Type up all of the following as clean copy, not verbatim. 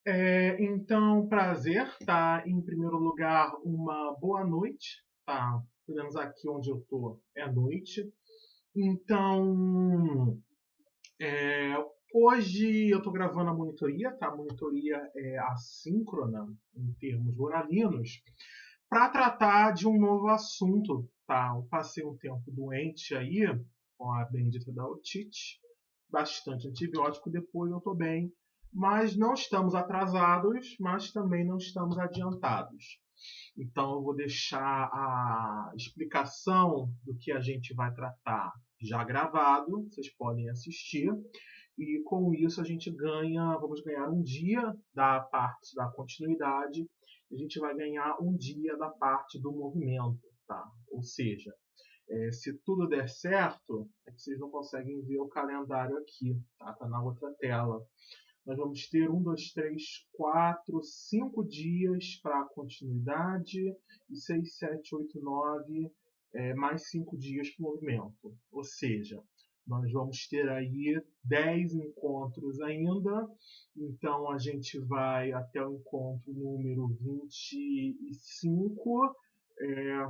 Então, prazer, tá? Em primeiro lugar, uma boa noite, tá? Pelo menos aqui onde eu tô é noite. Então, é, hoje eu tô gravando a monitoria, tá? A monitoria é assíncrona em termos horarinos, para tratar de um novo assunto, tá? Eu passei um tempo doente aí, com a bendita da otite, bastante antibiótico, depois eu tô bem, mas não estamos atrasados, mas também não estamos adiantados. Então eu vou deixar a explicação do que a gente vai tratar já gravado, vocês podem assistir. E com isso a gente vamos ganhar um dia da parte da continuidade, e a gente vai ganhar um dia da parte do movimento, tá? Ou seja, se tudo der certo, é que vocês não conseguem ver o calendário aqui, tá? Tá na outra tela. Nós vamos ter 5 dias para a continuidade e 6, 7, 8, 9, mais 5 dias para o movimento. Ou seja, nós vamos ter aí 10 encontros ainda. Então a gente vai até o encontro número 25.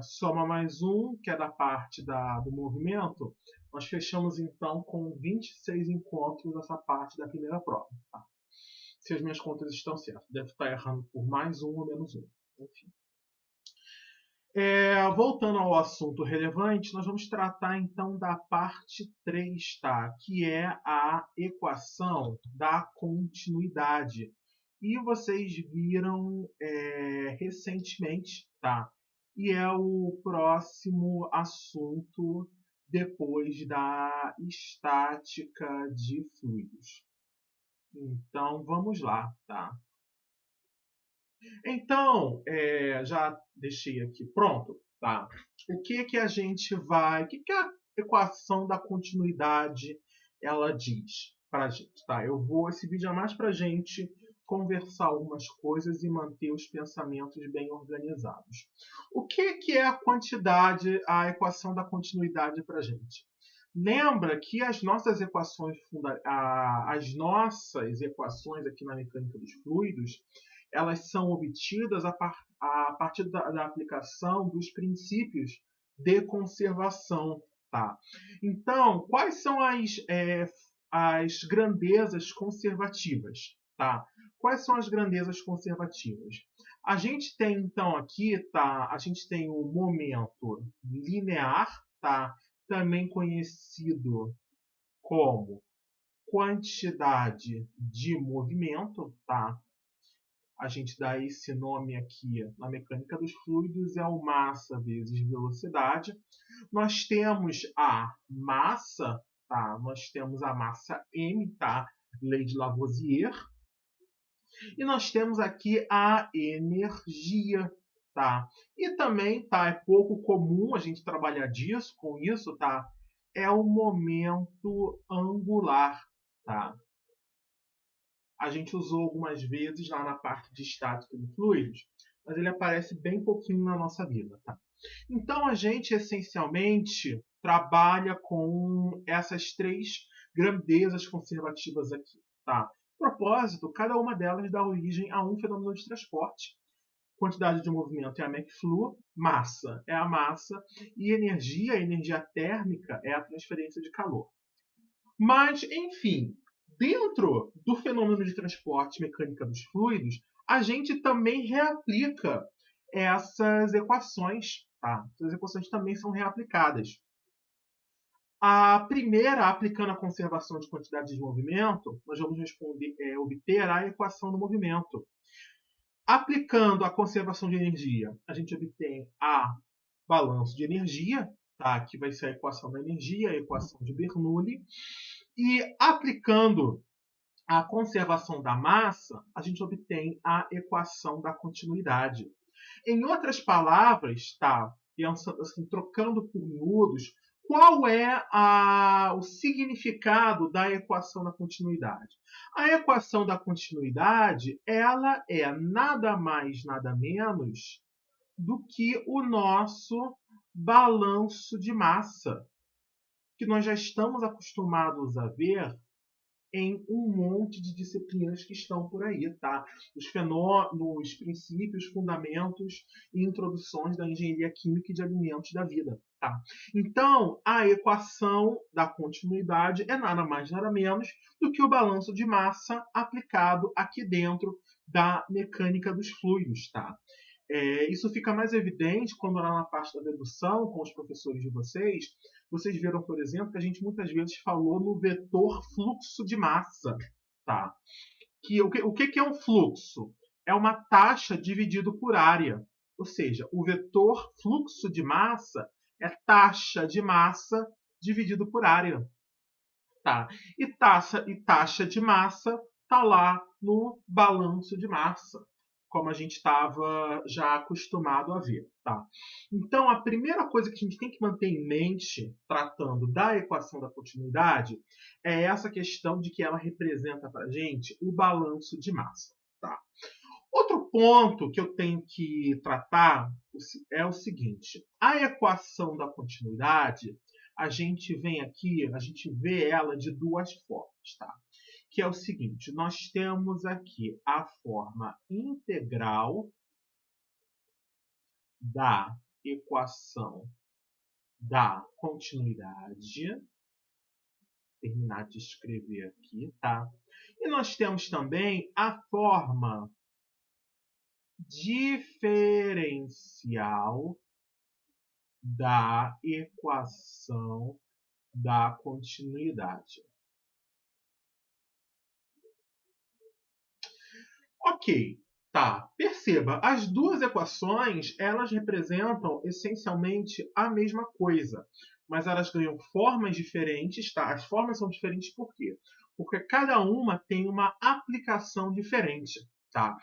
Soma mais um, que é da parte do movimento. Nós fechamos então com 26 encontros nessa parte da primeira prova. Tá? Se as minhas contas estão certas. Deve estar errando por mais um ou menos um. Enfim. Voltando ao assunto relevante, nós vamos tratar então da parte 3, tá? Que é a equação da continuidade. E vocês viram recentemente, tá? E é o próximo assunto depois da estática de fluidos. Então vamos lá, tá? Então, já deixei aqui pronto, tá? O que a gente vai, o que a equação da continuidade ela diz para a gente, tá? Esse vídeo é mais para a gente conversar algumas coisas e manter os pensamentos bem organizados. O que é a equação da continuidade para a gente? Lembra que as nossas equações aqui na mecânica dos fluidos, elas são obtidas a partir da aplicação dos princípios de conservação. Tá? Então, quais são as grandezas conservativas? Tá? Quais são as grandezas conservativas? A gente tem então aqui, tá? A gente tem o momento linear, tá? Também conhecido como quantidade de movimento, tá? A gente dá esse nome aqui na mecânica dos fluidos, é o massa vezes velocidade. Nós temos a massa, tá? Nós temos a massa M, tá? Lei de Lavoisier. E nós temos aqui a energia, tá? E também, tá? É pouco comum a gente trabalhar com isso, tá? É o momento angular, tá? A gente usou algumas vezes lá na parte de estática de fluidos, mas ele aparece bem pouquinho na nossa vida, tá? Então a gente essencialmente trabalha com essas três grandezas conservativas aqui, tá? Propósito, cada uma delas dá origem a um fenômeno de transporte. Quantidade de movimento é a McFlu, massa é a massa e a energia térmica é a transferência de calor. Mas, enfim, dentro do fenômeno de transporte mecânica dos fluidos, a gente também reaplica essas equações. Tá? Essas equações também são reaplicadas. A primeira, aplicando a conservação de quantidade de movimento, nós vamos obter a equação do movimento. Aplicando a conservação de energia, a gente obtém a balanço de energia, tá? Que vai ser a equação da energia, a equação de Bernoulli. E aplicando a conservação da massa, a gente obtém a equação da continuidade. Em outras palavras, tá? Pensando assim, trocando por miúdos, qual é o significado da equação da continuidade? A equação da continuidade, ela é nada mais, nada menos do que o nosso balanço de massa, que nós já estamos acostumados a ver em um monte de disciplinas que estão por aí, tá? Os fenômenos, princípios, fundamentos e introduções da engenharia química e de alimentos da vida, tá? Então, a equação da continuidade é nada mais nada menos do que o balanço de massa aplicado aqui dentro da mecânica dos fluidos, tá? Isso fica mais evidente quando lá na parte da dedução, com os professores de vocês viram, por exemplo, que a gente muitas vezes falou no vetor fluxo de massa. Tá? O que é um fluxo? É uma taxa dividido por área. Ou seja, o vetor fluxo de massa é taxa de massa dividido por área. Tá? E taxa de massa está lá no balanço de massa, como a gente estava já acostumado a ver. Tá? Então, a primeira coisa que a gente tem que manter em mente, tratando da equação da continuidade, é essa questão de que ela representa para a gente o balanço de massa. Tá? Outro ponto que eu tenho que tratar é o seguinte: a equação da continuidade, a gente vê ela de duas formas, tá? Que é o seguinte: nós temos aqui a forma integral da equação da continuidade. Vou terminar de escrever aqui, tá? E nós temos também a forma diferencial da equação da continuidade. Ok, tá. Perceba, as duas equações, elas representam essencialmente a mesma coisa, mas elas ganham formas diferentes, tá? As formas são diferentes por quê? Porque cada uma tem uma aplicação diferente, tá?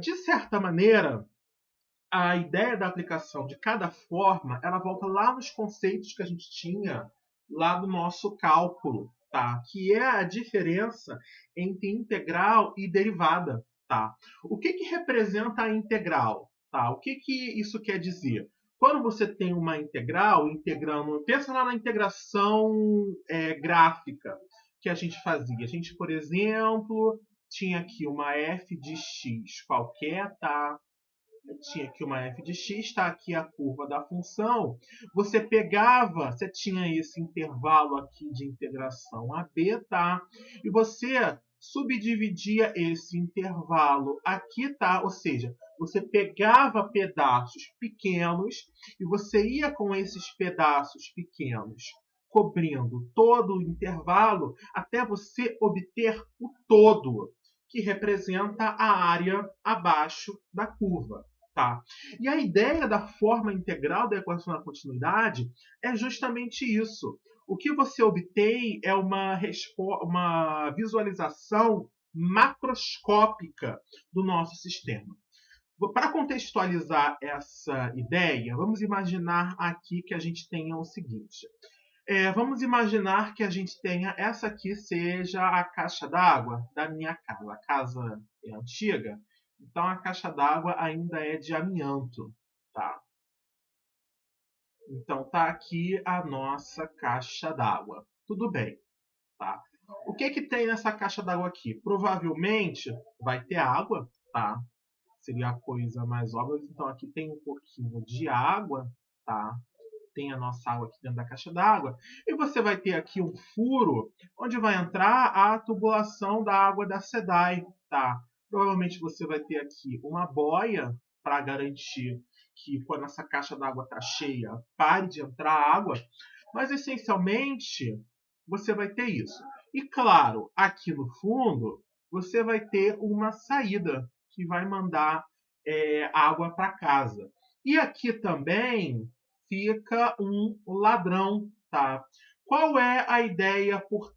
De certa maneira, a ideia da aplicação de cada forma, ela volta lá nos conceitos que a gente tinha lá do nosso cálculo, tá? Que é a diferença entre integral e derivada, tá? O que representa a integral, tá? O que isso quer dizer? Quando você tem uma integral, integrando, pensa lá na integração gráfica que a gente fazia. A gente, por exemplo, tinha aqui uma f de x qualquer, tá? Tinha aqui uma f de x, está aqui a curva da função. Você tinha esse intervalo aqui de integração AB, tá? E você subdividia esse intervalo aqui, tá? Ou seja, você pegava pedaços pequenos e você ia com esses pedaços pequenos cobrindo todo o intervalo até você obter o todo, que representa a área abaixo da curva. Tá? E a ideia da forma integral da equação da continuidade é justamente isso. O que você obtém é uma visualização macroscópica do nosso sistema. Para contextualizar essa ideia, vamos imaginar aqui que a gente tenha o seguinte. Vamos imaginar que a gente tenha essa aqui seja a caixa d'água da minha casa. A casa é antiga, então a caixa d'água ainda é de amianto, tá? Então tá aqui a nossa caixa d'água. Tudo bem, tá? O que tem nessa caixa d'água aqui? Provavelmente vai ter água, tá? Seria a coisa mais óbvia. Então aqui tem um pouquinho de água, tá? Tem a nossa água aqui dentro da caixa d'água. E você vai ter aqui um furo onde vai entrar a tubulação da água da SEDAI, tá? Provavelmente você vai ter aqui uma boia para garantir que quando essa caixa d'água está cheia, pare de entrar água. Mas essencialmente você vai ter isso. E claro, aqui no fundo você vai ter uma saída que vai mandar água para casa. E aqui também fica um ladrão, tá? Qual é a ideia por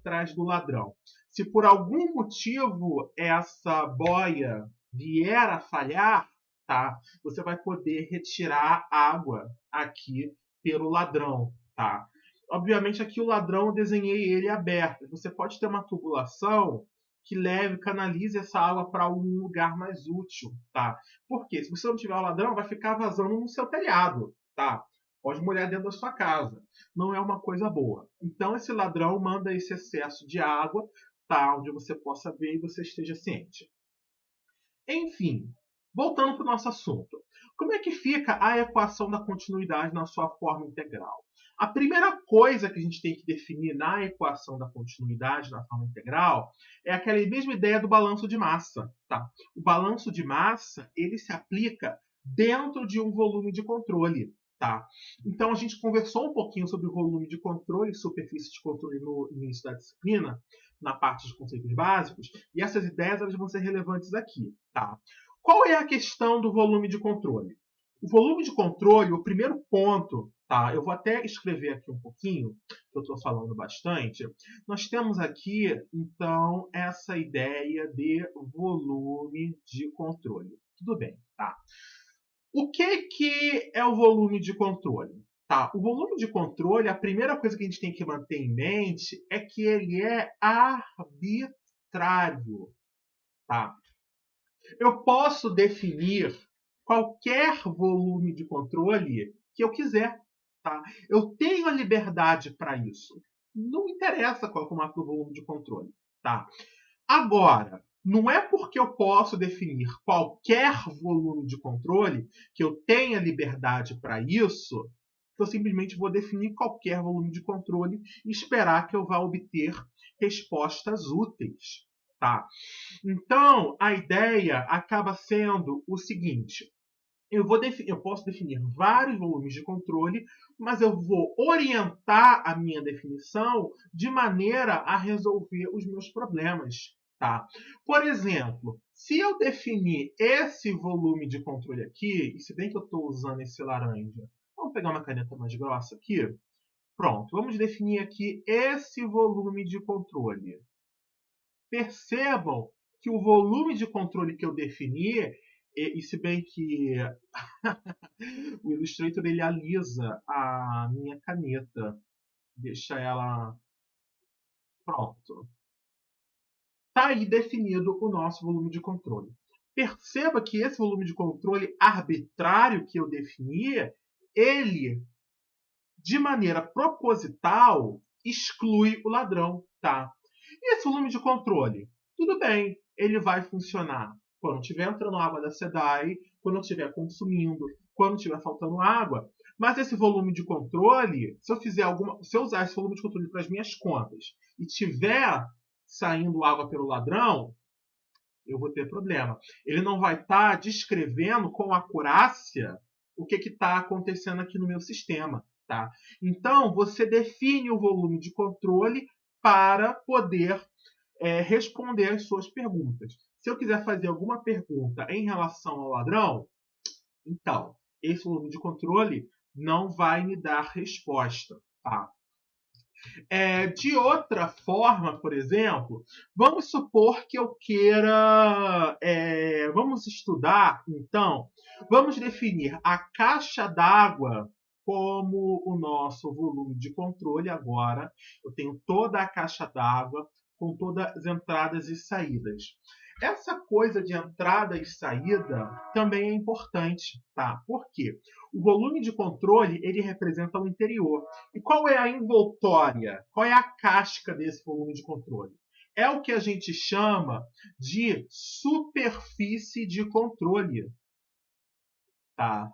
trás do ladrão? Se por algum motivo essa boia vier a falhar, tá? Você vai poder retirar água aqui pelo ladrão, tá? Obviamente aqui o ladrão eu desenhei ele aberto. Você pode ter uma tubulação que canalize essa água para algum lugar mais útil, tá? Porque se você não tiver o ladrão, vai ficar vazando no seu telhado, tá? pode molhar dentro da sua casa. Não é uma coisa boa. Então, esse ladrão manda esse excesso de água, tá, onde você possa ver e você esteja ciente. Enfim, voltando para o nosso assunto. Como é que fica a equação da continuidade na sua forma integral? A primeira coisa que a gente tem que definir na equação da continuidade na forma integral é aquela mesma ideia do balanço de massa. Tá? O balanço de massa ele se aplica dentro de um volume de controle. Tá? Então, a gente conversou um pouquinho sobre o volume de controle e superfície de controle no início da disciplina, na parte dos conceitos básicos, e essas ideias elas vão ser relevantes aqui. Tá? Qual é a questão do volume de controle? O volume de controle, o primeiro ponto, tá? Eu vou até escrever aqui um pouquinho, que eu estou falando bastante. Nós temos aqui, então, essa ideia de volume de controle. Tudo bem, tá? O que é o volume de controle? Tá, o volume de controle, a primeira coisa que a gente tem que manter em mente é que ele é arbitrário. Tá? Eu posso definir qualquer volume de controle que eu quiser. Tá? Eu tenho a liberdade para isso. Não interessa qual é o formato do volume de controle. Tá? Agora, não é porque eu posso definir qualquer volume de controle que eu tenha liberdade para isso que eu simplesmente vou definir qualquer volume de controle e esperar que eu vá obter respostas úteis. Tá? Então, a ideia acaba sendo o seguinte: eu posso definir vários volumes de controle, mas eu vou orientar a minha definição de maneira a resolver os meus problemas. Tá? Por exemplo, se eu definir esse volume de controle aqui, e se bem que eu estou usando esse laranja, vamos pegar uma caneta mais grossa aqui. Pronto, vamos definir aqui esse volume de controle. Percebam que o volume de controle que eu defini, e se bem que o Illustrator ele alisa a minha caneta, deixa ela pronto. Está aí definido o nosso volume de controle. Perceba que esse volume de controle arbitrário que eu defini, ele, de maneira proposital, exclui o ladrão. Tá? E esse volume de controle? Tudo bem, ele vai funcionar quando estiver entrando água da SEDAI, quando eu estiver consumindo, quando estiver faltando água. Mas esse volume de controle, se eu usar esse volume de controle para as minhas contas e tiver saindo água pelo ladrão, eu vou ter problema. Ele não vai estar descrevendo com acurácia o que está acontecendo aqui no meu sistema. Tá? Então, você define o volume de controle para poder responder as suas perguntas. Se eu quiser fazer alguma pergunta em relação ao ladrão, então, esse volume de controle não vai me dar resposta. Tá? De outra forma, por exemplo, vamos supor que eu queira. Vamos estudar, então, vamos definir a caixa d'água como o nosso volume de controle agora. Eu tenho toda a caixa d'água com todas as entradas e saídas. Essa coisa de entrada e saída também é importante, tá? Por quê? O volume de controle ele representa o interior. E qual é a envoltória? Qual é a casca desse volume de controle? É o que a gente chama de superfície de controle. Tá?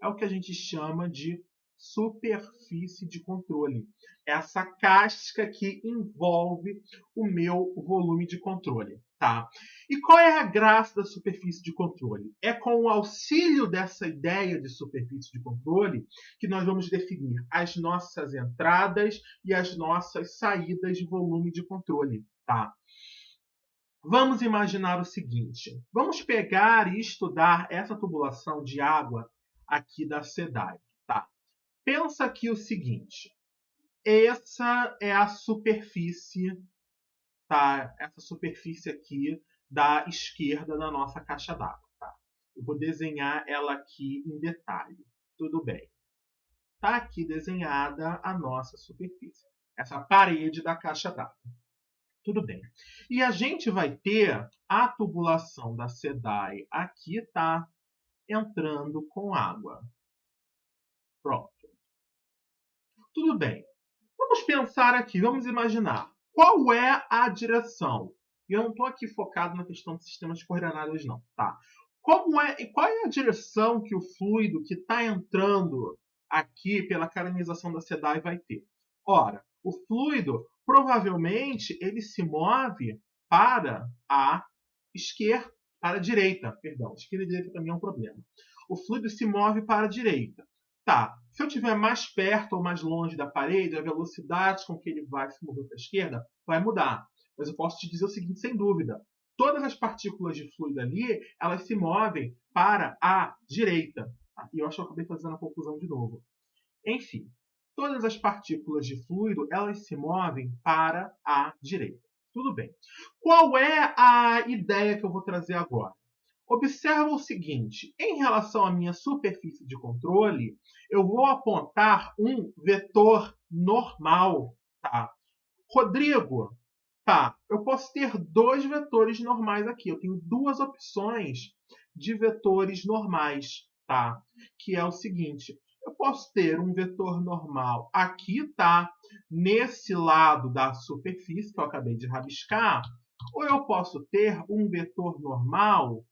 É o que a gente chama de superfície de controle. Essa casca que envolve o meu volume de controle. Tá? E qual é a graça da superfície de controle? É com o auxílio dessa ideia de superfície de controle que nós vamos definir as nossas entradas e as nossas saídas de volume de controle. Tá? Vamos imaginar o seguinte: vamos pegar e estudar essa tubulação de água aqui da SEDAI. Tá? Pensa aqui o seguinte: essa é a superfície, tá? Essa superfície aqui da esquerda da nossa caixa d'água. Tá? Eu vou desenhar ela aqui em detalhe. Tudo bem. Está aqui desenhada a nossa superfície. Essa parede da caixa d'água. Tudo bem. E a gente vai ter a tubulação da SEDAI aqui, tá? Entrando com água. Pronto. Tudo bem. Vamos pensar aqui, vamos imaginar. Qual é a direção? E eu não estou aqui focado na questão de sistemas coordenados, não, tá? Qual é a direção que o fluido que está entrando aqui pela canalização da SEDAI vai ter? Ora, o fluido provavelmente ele se move para a esquerda, para a direita, perdão. Esquerda e direita também é um problema. O fluido se move para a direita. Tá, se eu estiver mais perto ou mais longe da parede, a velocidade com que ele vai se mover para a esquerda vai mudar. Mas eu posso te dizer o seguinte, sem dúvida. Todas as partículas de fluido ali, elas se movem para a direita. Tá? E eu acho que eu acabei fazendo a conclusão de novo. Enfim, todas as partículas de fluido, elas se movem para a direita. Tudo bem. Qual é a ideia que eu vou trazer agora? Observa o seguinte, em relação à minha superfície de controle, eu vou apontar um vetor normal, tá? Rodrigo, tá, eu posso ter dois vetores normais aqui, eu tenho duas opções de vetores normais, tá? Que é o seguinte, eu posso ter um vetor normal aqui, tá? Nesse lado da superfície que eu acabei de rabiscar, ou eu posso ter um vetor normal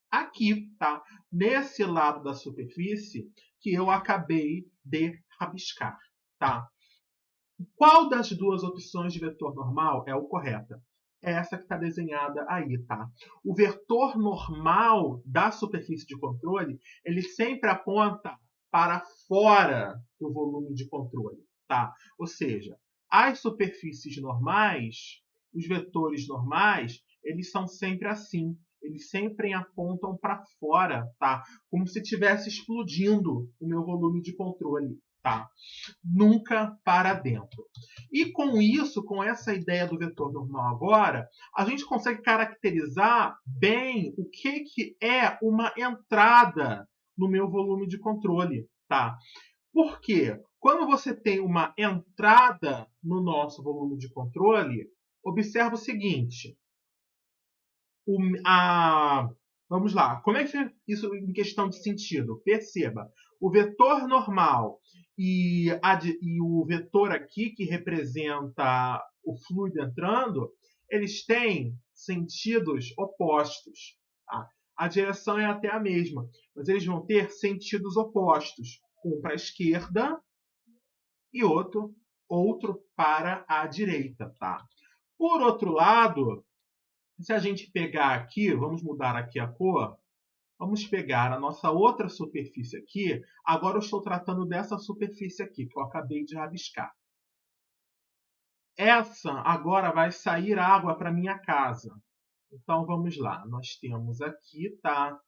aqui, tá? Nesse lado da superfície que eu acabei de rabiscar, tá? Qual das duas opções de vetor normal é o correta? É essa que está desenhada aí, tá? O vetor normal da superfície de controle, ele sempre aponta para fora do volume de controle, tá? Ou seja, as superfícies normais, os vetores normais, eles são sempre assim. Eles sempre apontam para fora, tá? Como se estivesse explodindo o meu volume de controle, tá? Nunca para dentro. E com isso, com essa ideia do vetor normal agora, a gente consegue caracterizar bem o que é uma entrada no meu volume de controle, tá? Por quê? Quando você tem uma entrada no nosso volume de controle, observa o seguinte, vamos lá. Como é que é isso em questão de sentido? Perceba, o vetor normal e o vetor aqui que representa o fluido entrando, eles têm sentidos opostos. Tá? A direção é até a mesma, mas eles vão ter sentidos opostos. Um para a esquerda e outro para a direita. Tá? Por outro lado, se a gente pegar aqui, vamos mudar aqui a cor, vamos pegar a nossa outra superfície aqui. Agora eu estou tratando dessa superfície aqui, que eu acabei de rabiscar. Essa agora vai sair água para minha casa. Então vamos lá, nós temos aqui, tá?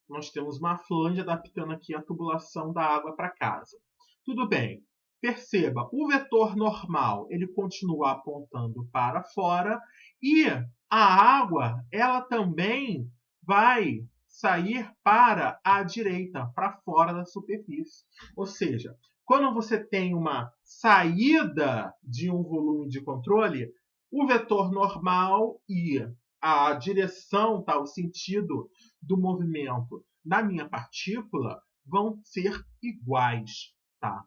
Nós temos uma flange adaptando aqui a tubulação da água para casa. Tudo bem. Perceba, o vetor normal ele continua apontando para fora e a água ela também vai sair para a direita, para fora da superfície. Ou seja, quando você tem uma saída de um volume de controle, o vetor normal e a direção, tá, o sentido do movimento da minha partícula vão ser iguais. Tá?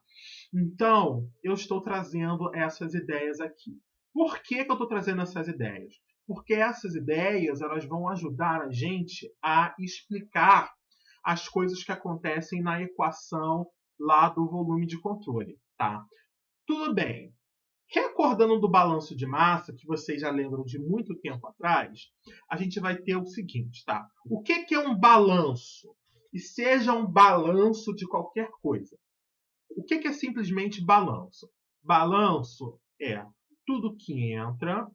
Então, eu estou trazendo essas ideias aqui. Por que eu estou trazendo essas ideias? Porque essas ideias elas vão ajudar a gente a explicar as coisas que acontecem na equação lá do volume de controle. Tá? Tudo bem. Recordando do balanço de massa, que vocês já lembram de muito tempo atrás, a gente vai ter o seguinte, tá? O que é um balanço? E seja um balanço de qualquer coisa. O que é simplesmente balanço? Balanço é tudo que entra,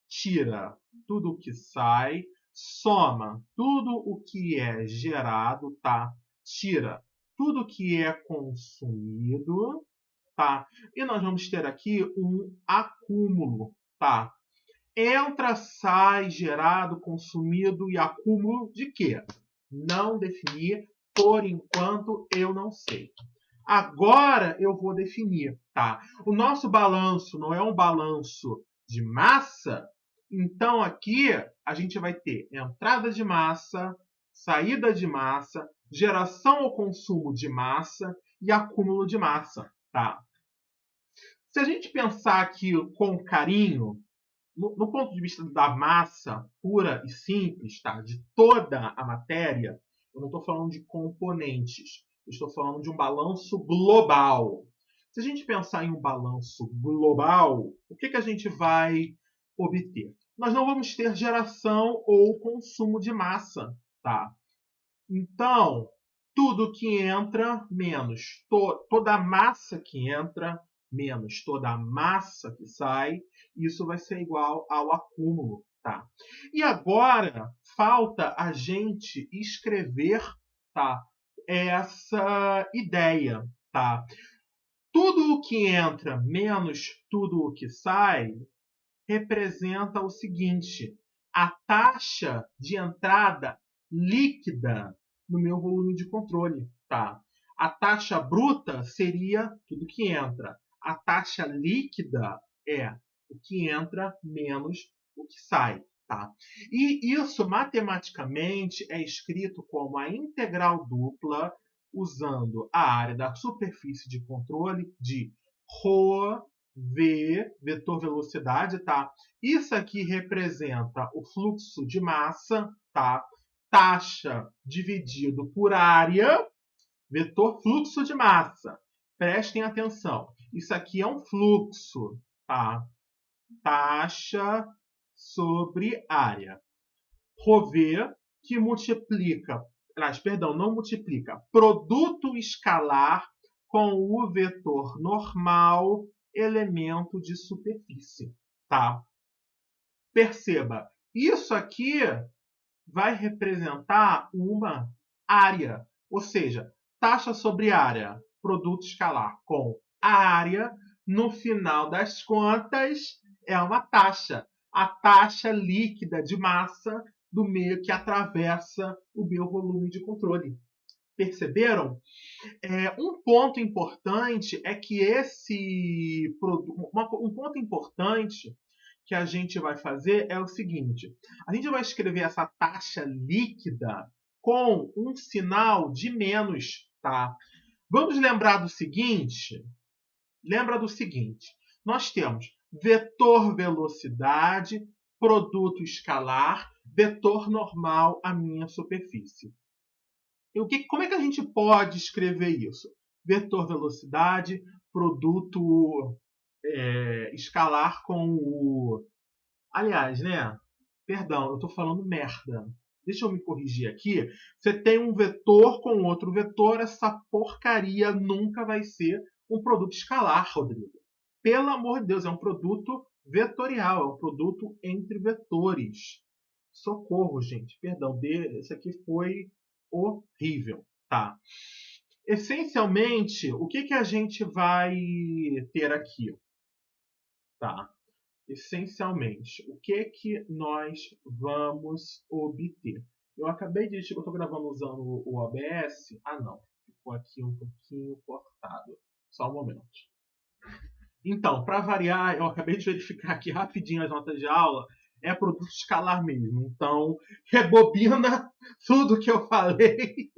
tira tudo que sai, soma tudo o que é gerado, tá? Tira tudo que é consumido, tá? E nós vamos ter aqui um acúmulo, tá? Entra, sai, gerado, consumido e acúmulo de quê? Não defini, por enquanto eu não sei. Agora eu vou definir, tá? O nosso balanço não é um balanço de massa, então aqui a gente vai ter entrada de massa, saída de massa, geração ou consumo de massa e acúmulo de massa, tá? Se a gente pensar aqui com carinho, no ponto de vista da massa pura e simples, tá? De toda a matéria, eu não estou falando de componentes, eu estou falando de um balanço global. Se a gente pensar em um balanço global, o que a gente vai obter? Nós não vamos ter geração ou consumo de massa, tá? Então, tudo que entra menos toda a massa que entra menos toda a massa que sai, isso vai ser igual ao acúmulo, tá? E agora falta a gente escrever, tá? Essa ideia, tá? Tudo o que entra menos tudo o que sai representa o seguinte: a taxa de entrada líquida no meu volume de controle, tá? A taxa bruta seria tudo que entra. A taxa líquida é o que entra menos o que sai, tá? E isso matematicamente é escrito como a integral dupla usando a área da superfície de controle de ρ V, vetor velocidade, tá? Isso aqui representa o fluxo de massa, tá? Taxa dividido por área, vetor fluxo de massa. Prestem atenção. Isso aqui é um fluxo, tá? Taxa sobre área. ρV, que multiplica, não multiplica, produto escalar com o vetor normal elemento de superfície, tá? Perceba, isso aqui vai representar uma área, ou seja, taxa sobre área, produto escalar com a área, no final das contas, é uma taxa. A taxa líquida de massa do meio que atravessa o meu volume de controle. Perceberam? Um ponto importante é que um ponto importante que a gente vai fazer é o seguinte: a gente vai escrever essa taxa líquida com um sinal de menos, tá? Vamos lembrar do seguinte? Lembra do seguinte: nós temos vetor velocidade, produto escalar, vetor normal a minha superfície. Como é que a gente pode escrever isso? Vetor velocidade, produto escalar com o... Aliás, né? Perdão, eu estou falando merda. Deixa eu me corrigir aqui. Você tem um vetor com outro vetor, essa porcaria nunca vai ser um produto escalar, Rodrigo. Pelo amor de Deus, é um produto vetorial, é um produto entre vetores. Socorro, gente. Perdão, esse aqui foi horrível, tá? Essencialmente, o que a gente vai ter aqui, tá? Essencialmente, o que nós vamos obter? Eu acabei de... Eu estou gravando usando o OBS. Ah, não. Ficou aqui um pouquinho cortado. Só um momento. Então, para variar, eu acabei de verificar aqui rapidinho as notas de aula. É produto escalar mesmo. Então, rebobina tudo que eu falei.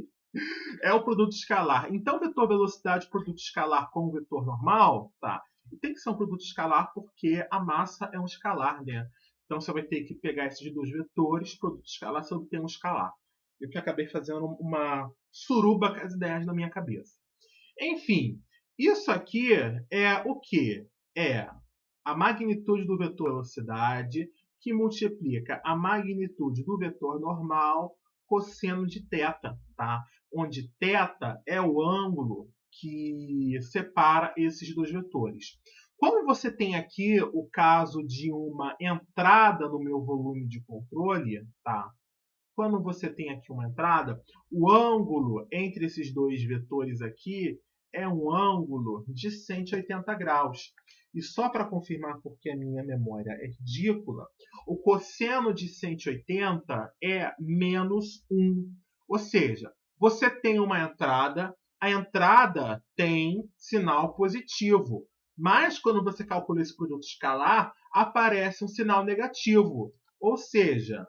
É o produto escalar. Então, vetor velocidade, produto escalar com o vetor normal, tá? E tem que ser um produto escalar porque a massa é um escalar, né? Então, você vai ter que pegar esses dois vetores, produto escalar, você obtém um escalar. Eu que acabei fazendo uma suruba com as ideias na minha cabeça. Enfim, isso aqui é o quê? É a magnitude do vetor velocidade que multiplica a magnitude do vetor normal cosseno de θ, tá? Onde θ é o ângulo que separa esses dois vetores. Como você tem aqui o caso de uma entrada no meu volume de controle, tá? Quando você tem aqui uma entrada, o ângulo entre esses dois vetores aqui é um ângulo de 180 graus. E só para confirmar porque a minha memória é ridícula, o cosseno de 180 é menos 1. Ou seja, você tem uma entrada, a entrada tem sinal positivo. Mas quando você calcula esse produto escalar, aparece um sinal negativo. Ou seja,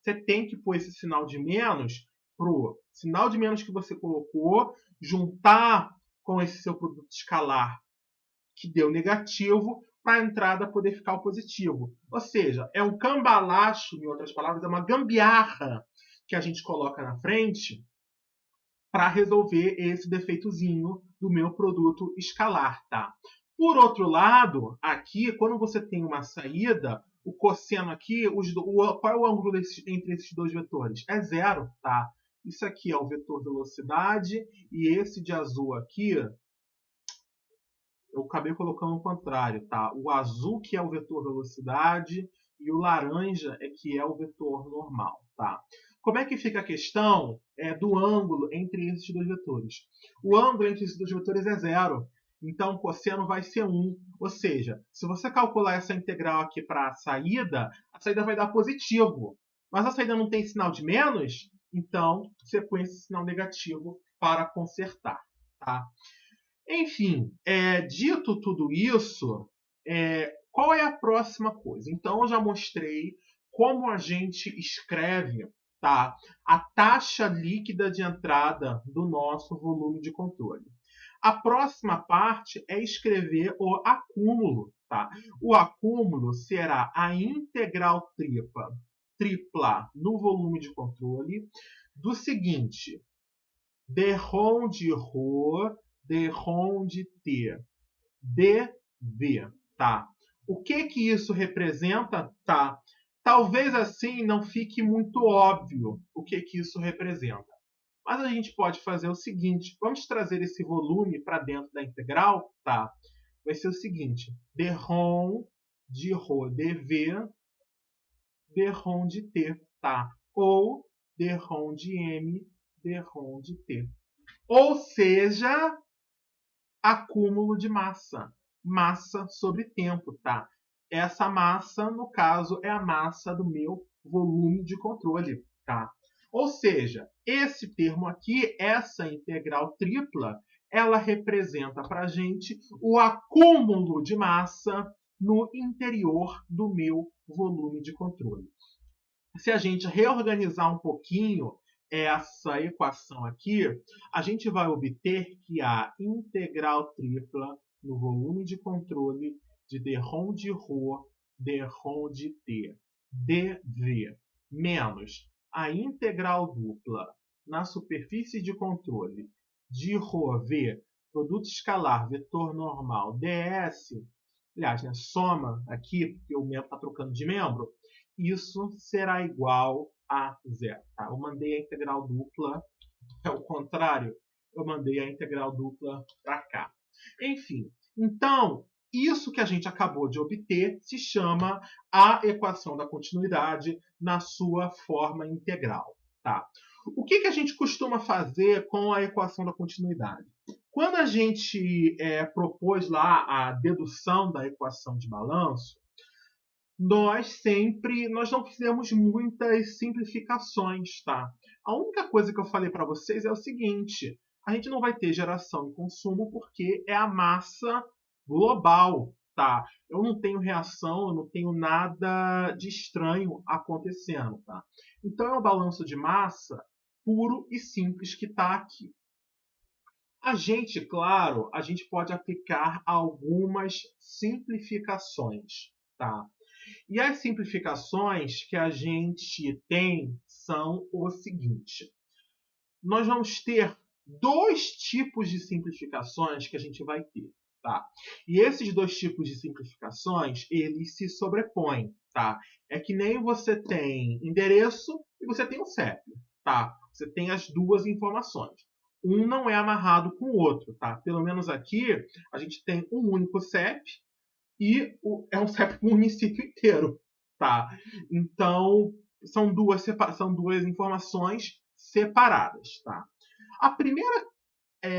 você tem que pôr esse sinal de menos pro sinal de menos que você colocou, juntar com esse seu produto escalar que deu negativo para a entrada poder ficar o positivo. Ou seja, é um cambalacho, em outras palavras, é uma gambiarra que a gente coloca na frente para resolver esse defeitozinho do meu produto escalar, tá? Por outro lado, aqui, quando você tem uma saída, o cosseno aqui, qual é o ângulo entre esses dois vetores? É zero, tá? Isso aqui é o vetor velocidade e esse de azul aqui, eu acabei colocando o contrário, tá? O azul que é o vetor velocidade e o laranja é que é o vetor normal, tá? Como é que fica a questão do ângulo entre esses dois vetores? O ângulo entre esses dois vetores é zero, então o cosseno vai ser 1. Ou seja, se você calcular essa integral aqui para a saída vai dar positivo. Mas a saída não tem sinal de menos, então você põe esse sinal negativo para consertar, tá? Enfim, dito tudo isso, qual é a próxima coisa? Então, eu já mostrei como a gente escreve, tá, a taxa líquida de entrada do nosso volume de controle. A próxima parte é escrever o acúmulo. Tá? O acúmulo será a integral tripla no volume de controle do seguinte: dρ de ρ dρ de t dv, tá? O que isso representa, tá? Talvez assim não fique muito óbvio o que isso representa. Mas a gente pode fazer o seguinte, vamos trazer esse volume para dentro da integral, tá? Vai ser o seguinte, dρ de ρ dv dρ de t, tá? Ou dρ de m dρ de t. Ou seja, acúmulo de massa. Massa sobre tempo, tá? Essa massa, no caso, é a massa do meu volume de controle, tá? Ou seja, esse termo aqui, essa integral tripla, ela representa para a gente o acúmulo de massa no interior do meu volume de controle. Se a gente reorganizar um pouquinho essa equação aqui, a gente vai obter que a integral tripla no volume de controle de dρ de ρ dρ de t dv menos a integral dupla na superfície de controle de ρv, produto escalar, vetor normal, ds, aliás, né, soma aqui, porque o membro está trocando de membro, isso será igual a zero. Tá? Eu mandei a integral dupla, é o contrário, eu mandei a integral dupla para cá. Enfim, então, isso que a gente acabou de obter se chama a equação da continuidade na sua forma integral. Tá? O que a gente costuma fazer com a equação da continuidade? Quando a gente propôs lá a dedução da equação de balanço, nós não fizemos muitas simplificações, tá? A única coisa que eu falei para vocês é o seguinte: a gente não vai ter geração e consumo porque é a massa global, tá? Eu não tenho reação, eu não tenho nada de estranho acontecendo, tá? Então é o balanço de massa puro e simples que está aqui. Claro, a gente pode aplicar algumas simplificações, tá? E as simplificações que a gente tem são o seguinte: nós vamos ter dois tipos de simplificações que a gente vai ter, tá? E esses dois tipos de simplificações, eles se sobrepõem, tá? É que nem você tem endereço e você tem o CEP, tá? Você tem as duas informações. Um não é amarrado com o outro, tá? Pelo menos aqui a gente tem um único CEP e é um CEP para o município inteiro, tá? Então, são duas informações separadas, tá? A primeira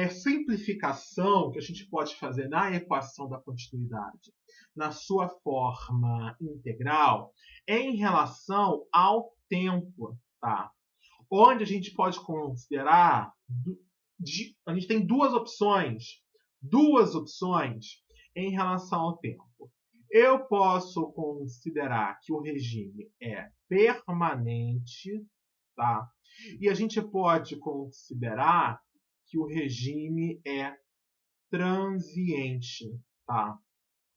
simplificação que a gente pode fazer na equação da continuidade, na sua forma integral, é em relação ao tempo, tá? Onde a gente pode considerar, a gente tem duas opções em relação ao tempo. Eu posso considerar que o regime é permanente, tá? E a gente pode considerar que o regime é transiente, tá?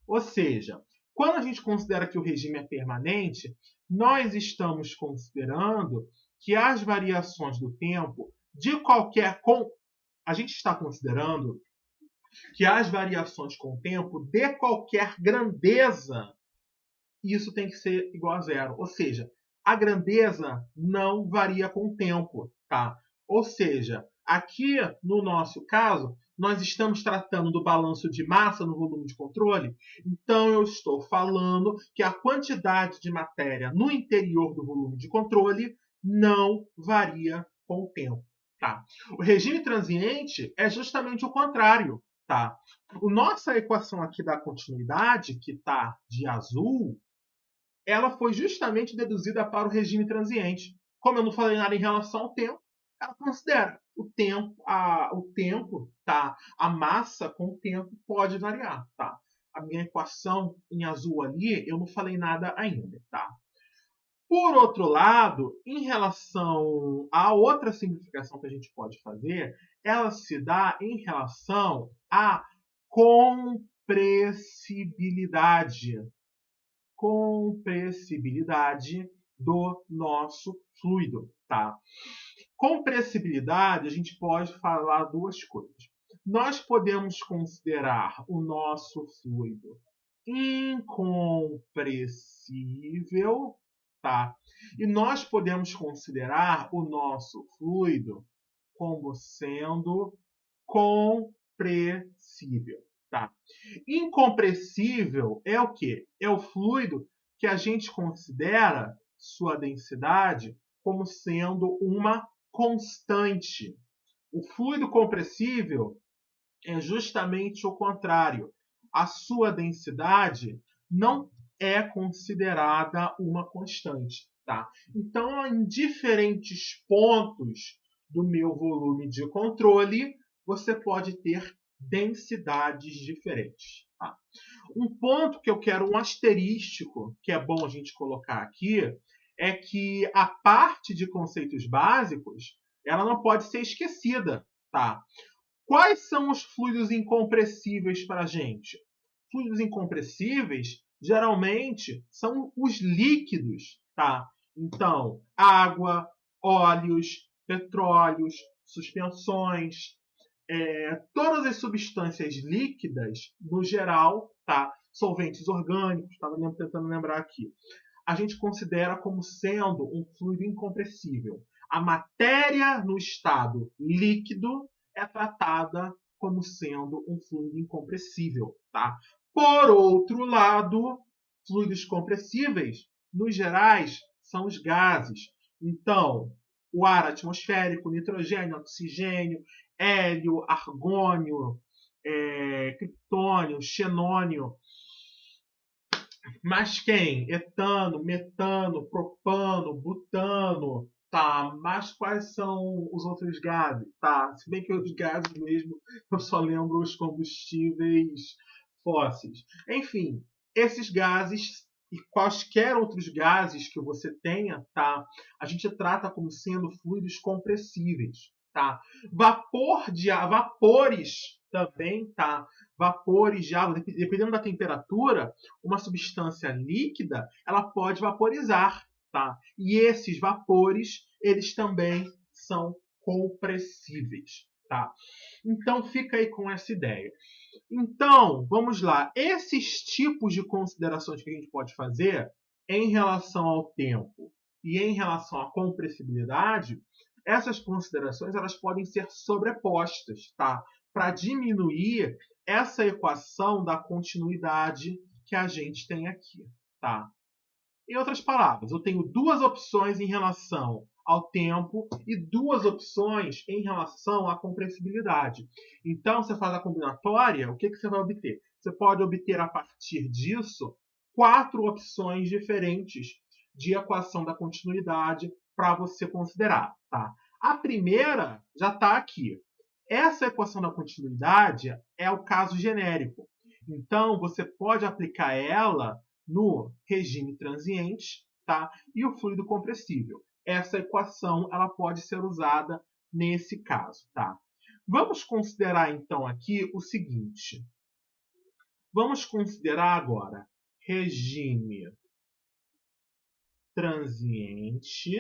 Ou seja, quando a gente considera que o regime é permanente, nós estamos considerando que as variações do tempo de qualquer a gente está considerando que as variações com o tempo de qualquer grandeza, isso tem que ser igual a zero. Ou seja, a grandeza não varia com o tempo, tá? Ou seja, aqui no nosso caso, nós estamos tratando do balanço de massa no volume de controle, então eu estou falando que a quantidade de matéria no interior do volume de controle não varia com o tempo. Tá? O regime transiente é justamente o contrário. Tá? A nossa equação aqui da continuidade, que está de azul, ela foi justamente deduzida para o regime transiente. Como eu não falei nada em relação ao tempo, ela considera o tempo, tá? A massa com o tempo pode variar, tá? A minha equação em azul ali, eu não falei nada ainda, tá? Por outro lado, em relação à outra simplificação que a gente pode fazer, ela se dá em relação à compressibilidade do nosso fluido, tá? Compressibilidade, a gente pode falar duas coisas. Nós podemos considerar o nosso fluido incompressível, tá? E nós podemos considerar o nosso fluido como sendo compressível, tá? Incompressível é o quê? É o fluido que a gente considera sua densidade como sendo uma constante. O fluido compressível é justamente o contrário. A sua densidade não é considerada uma constante, tá? Então, em diferentes pontos do meu volume de controle, você pode ter densidades diferentes. Tá? Um ponto que eu quero, um asterístico, que é bom a gente colocar aqui, é que a parte de conceitos básicos, ela não pode ser esquecida. Tá? Quais são os fluidos incompressíveis para a gente? Fluidos incompressíveis, geralmente, são os líquidos. Tá? Então, água, óleos, petróleos, suspensões, todas as substâncias líquidas, no geral, tá? Solventes orgânicos, estava tentando lembrar aqui, a gente considera como sendo um fluido incompressível. A matéria no estado líquido é tratada como sendo um fluido incompressível. Tá? Por outro lado, fluidos compressíveis, nos gerais, são os gases. Então, o ar atmosférico, nitrogênio, oxigênio, hélio, argônio, criptônio, xenônio. Mas quem? Etano, metano, propano, butano, tá? Mas quais são os outros gases? Tá? Se bem que os gases mesmo, eu só lembro os combustíveis fósseis. Enfim, esses gases e quaisquer outros gases que você tenha, tá? A gente trata como sendo fluidos compressíveis, tá? Vapores também, tá? Vapores de água, dependendo da temperatura, uma substância líquida, ela pode vaporizar, tá? E esses vapores, eles também são compressíveis, tá? Então fica aí com essa ideia. Então, vamos lá. Esses tipos de considerações que a gente pode fazer em relação ao tempo e em relação à compressibilidade, essas considerações elas podem ser sobrepostas, tá? Para diminuir essa equação da continuidade que a gente tem aqui, tá? Em outras palavras, eu tenho duas opções em relação ao tempo e duas opções em relação à compressibilidade. Então, você faz a combinatória, o que você vai obter? Você pode obter, a partir disso, 4 opções diferentes de equação da continuidade para você considerar. Tá? A primeira já está aqui. Essa equação da continuidade é o caso genérico. Então, você pode aplicar ela no regime transiente, tá? E o fluido compressível. Essa equação ela pode ser usada nesse caso, tá? Vamos considerar então aqui o seguinte. Vamos considerar agora regime transiente,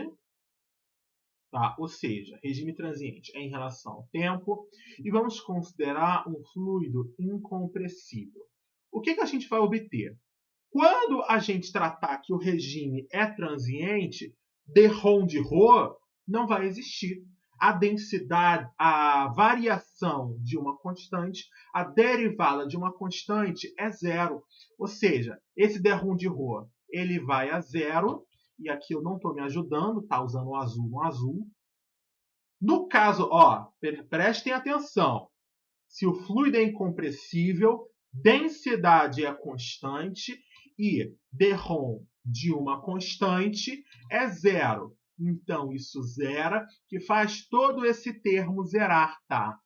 tá? Ou seja, regime transiente é em relação ao tempo, e vamos considerar um fluido incompressível. O que a gente vai obter? Quando a gente tratar que o regime é transiente, d-ρ de ρ não vai existir. A densidade, a variação de uma constante, a derivada de uma constante é zero. Ou seja, esse d-ρ de ρ ele vai a zero, e aqui eu não estou me ajudando, tá usando o azul no azul. No caso, ó, prestem atenção. Se o fluido é incompressível, densidade é constante e d-ρ de uma constante é zero. Então, isso zera, que faz todo esse termo zerar, tá?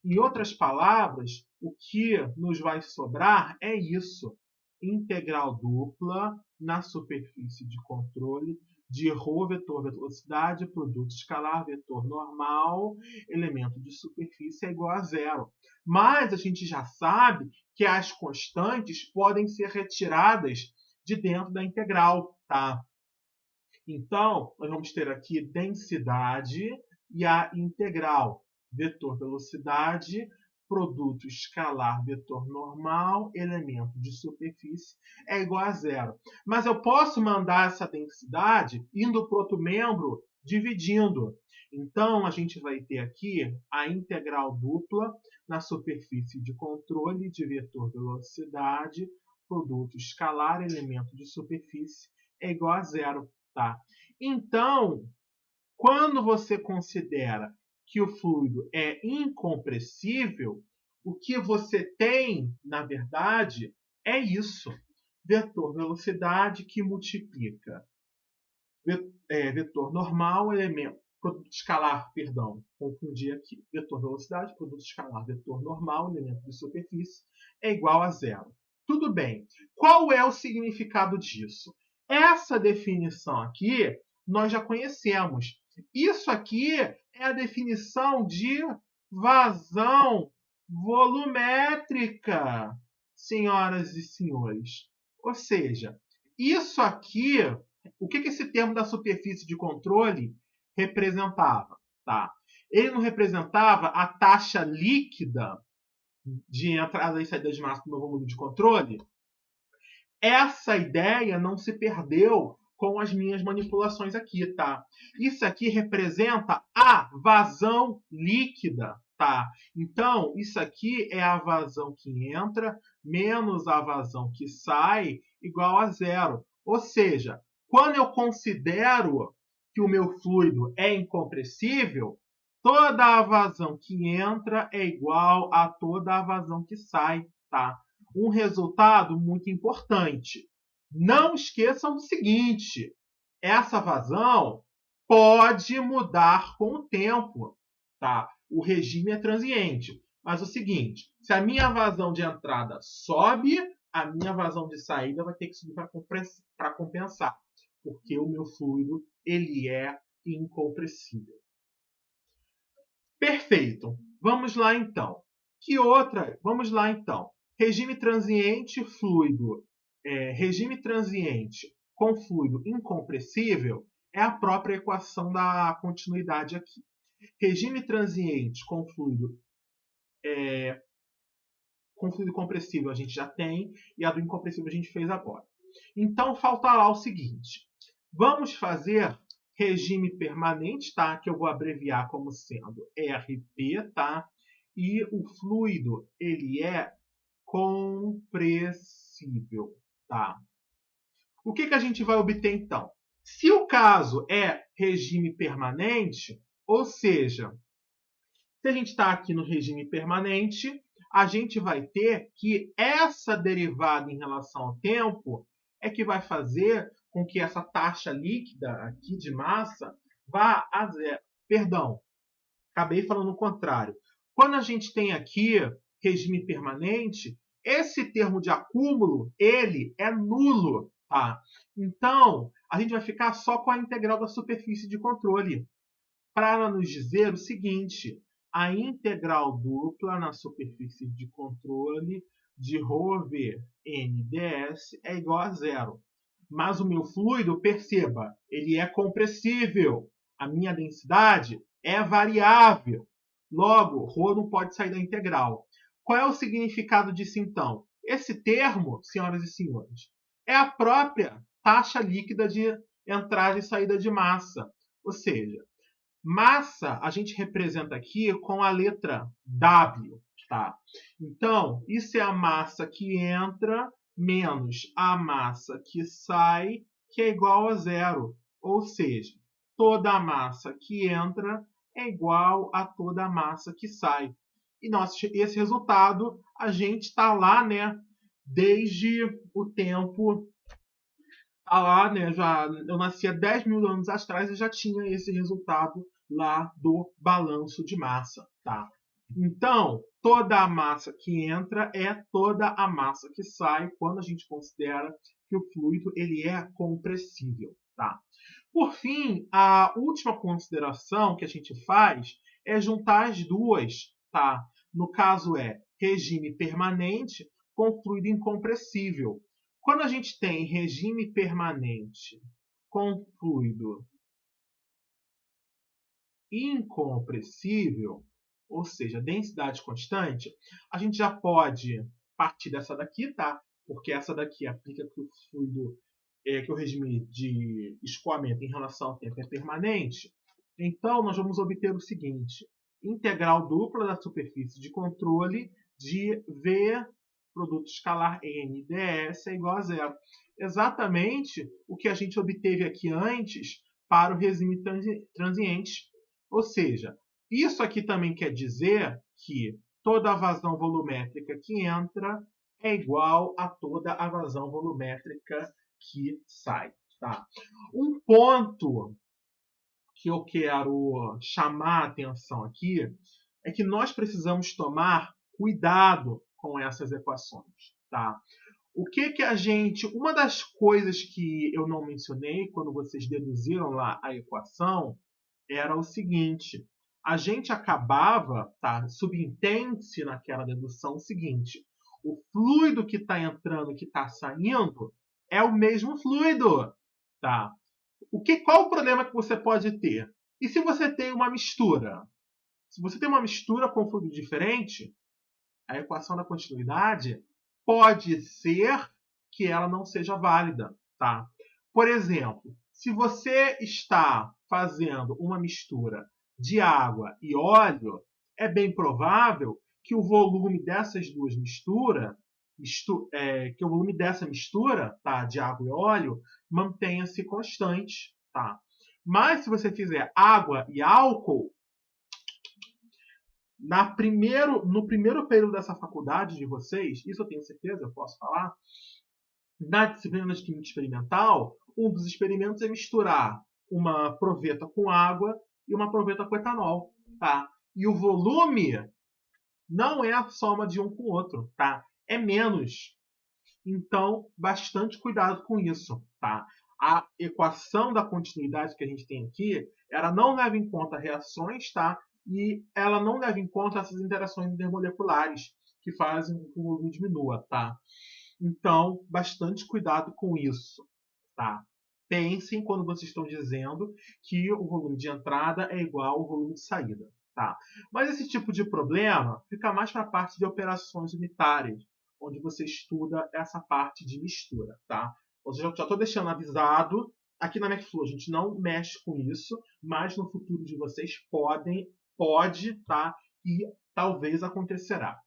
Em outras palavras, o que nos vai sobrar é isso. Integral dupla na superfície de controle de ρ, vetor velocidade, produto escalar, vetor normal, elemento de superfície é igual a zero. Mas a gente já sabe que as constantes podem ser retiradas de dentro da integral, tá? Então, nós vamos ter aqui densidade e a integral. Vetor velocidade, produto escalar, vetor normal, elemento de superfície é igual a zero. Mas eu posso mandar essa densidade indo para outro membro, dividindo. Então, a gente vai ter aqui a integral dupla na superfície de controle de vetor velocidade, produto escalar, elemento de superfície é igual a zero. Tá? Então, quando você considera que o fluido é incompressível, o que você tem, na verdade, é isso. Vetor velocidade que multiplica vetor normal, elemento, produto escalar, perdão, confundi aqui. Vetor velocidade, produto escalar, vetor normal, elemento de superfície, é igual a zero. Tudo bem. Qual é o significado disso? Essa definição aqui nós já conhecemos. Isso aqui é a definição de vazão volumétrica, senhoras e senhores. Ou seja, isso aqui, o que esse termo da superfície de controle representava? Tá? Ele não representava a taxa líquida de entrada e saída de massa do meu volume de controle? Essa ideia não se perdeu com as minhas manipulações aqui, tá? Isso aqui representa a vazão líquida, tá? Então, isso aqui é a vazão que entra menos a vazão que sai igual a zero. Ou seja, quando eu considero que o meu fluido é incompressível, toda a vazão que entra é igual a toda a vazão que sai, tá? Um resultado muito importante. Não esqueçam do seguinte, essa vazão pode mudar com o tempo, tá? O regime é transiente. Mas o seguinte, se a minha vazão de entrada sobe, a minha vazão de saída vai ter que subir para compensar, porque o meu fluido ele é incompressível. Perfeito. Vamos lá então. Que outra? Vamos lá então. Regime transiente fluido. Regime transiente com fluido incompressível é a própria equação da continuidade aqui. Regime transiente com fluido compressível a gente já tem, e a do incompressível a gente fez agora. Então, falta lá o seguinte. Vamos fazer regime permanente, tá? Que eu vou abreviar como sendo RP, tá? E o fluido, ele é compressível, tá? O que a gente vai obter, então? Se o caso é regime permanente, ou seja, se a gente está aqui no regime permanente, a gente vai ter que essa derivada em relação ao tempo é que vai fazer com que essa taxa líquida aqui de massa vá a zero. Perdão, acabei falando o contrário. Quando a gente tem aqui regime permanente, esse termo de acúmulo, ele é nulo. Tá? Então, a gente vai ficar só com a integral da superfície de controle. Para nos dizer o seguinte, a integral dupla na superfície de controle de ρV NDS é igual a zero. Mas o meu fluido, perceba, ele é compressível. A minha densidade é variável. Logo, ρ não pode sair da integral. Qual é o significado disso, então? Esse termo, senhoras e senhores, é a própria taxa líquida de entrada e saída de massa. Ou seja, massa a gente representa aqui com a letra W. Tá? Então, isso é a massa que entra menos a massa que sai, que é igual a zero. Ou seja, toda a massa que entra é igual a toda a massa que sai. E esse resultado a gente está lá, né, desde o tempo. Tá lá, né, eu nasci há 10 mil anos atrás e já tinha esse resultado lá do balanço de massa. Tá? Então, toda a massa que entra é toda a massa que sai quando a gente considera que o fluido ele é compressível. Tá? Por fim, a última consideração que a gente faz é juntar as duas. Tá? No caso é regime permanente com fluido incompressível. Quando a gente tem regime permanente com fluido incompressível, ou seja, densidade constante, a gente já pode partir dessa daqui, tá? Porque essa daqui aplica que o fluido, que o regime de escoamento em relação ao tempo é permanente. Então, nós vamos obter o seguinte: integral dupla da superfície de controle de V produto escalar N ds é igual a zero. Exatamente o que a gente obteve aqui antes para o regime transiente. Ou seja, isso aqui também quer dizer que toda a vazão volumétrica que entra é igual a toda a vazão volumétrica que sai. Tá? Um ponto que eu quero chamar a atenção aqui é que nós precisamos tomar cuidado com essas equações. Tá? O que a gente... Uma das coisas que eu não mencionei quando vocês deduziram lá a equação era o seguinte: a gente acabava, tá, subentende-se naquela dedução o seguinte: o fluido que está entrando e que está saindo é o mesmo fluido. Tá? Qual o problema que você pode ter? E se você tem uma mistura? Se você tem uma mistura com fluido diferente, a equação da continuidade pode ser que ela não seja válida. Tá? Por exemplo, se você está fazendo uma mistura de água e óleo, é bem provável que o volume dessas duas misturas, que o volume dessa mistura, tá, de água e óleo, mantenha-se constante. Tá? Mas se você fizer água e álcool, no primeiro período dessa faculdade de vocês, isso eu tenho certeza, eu posso falar, na disciplina de química experimental, um dos experimentos é misturar uma proveta com água e uma proveta com etanol. Tá? E o volume não é a soma de um com o outro. Tá? É menos. Então, bastante cuidado com isso. Tá? A equação da continuidade que a gente tem aqui, ela não leva em conta reações, tá? E ela não leva em conta essas interações intermoleculares que fazem com que o volume diminua. Tá? Então, bastante cuidado com isso. Tá? Pensem quando vocês estão dizendo que o volume de entrada é igual ao volume de saída. Tá? Mas esse tipo de problema fica mais para a parte de operações unitárias, onde você estuda essa parte de mistura. Tá? Eu já estou deixando avisado, aqui na MacFlow a gente não mexe com isso, mas no futuro de vocês pode, tá? E talvez acontecerá.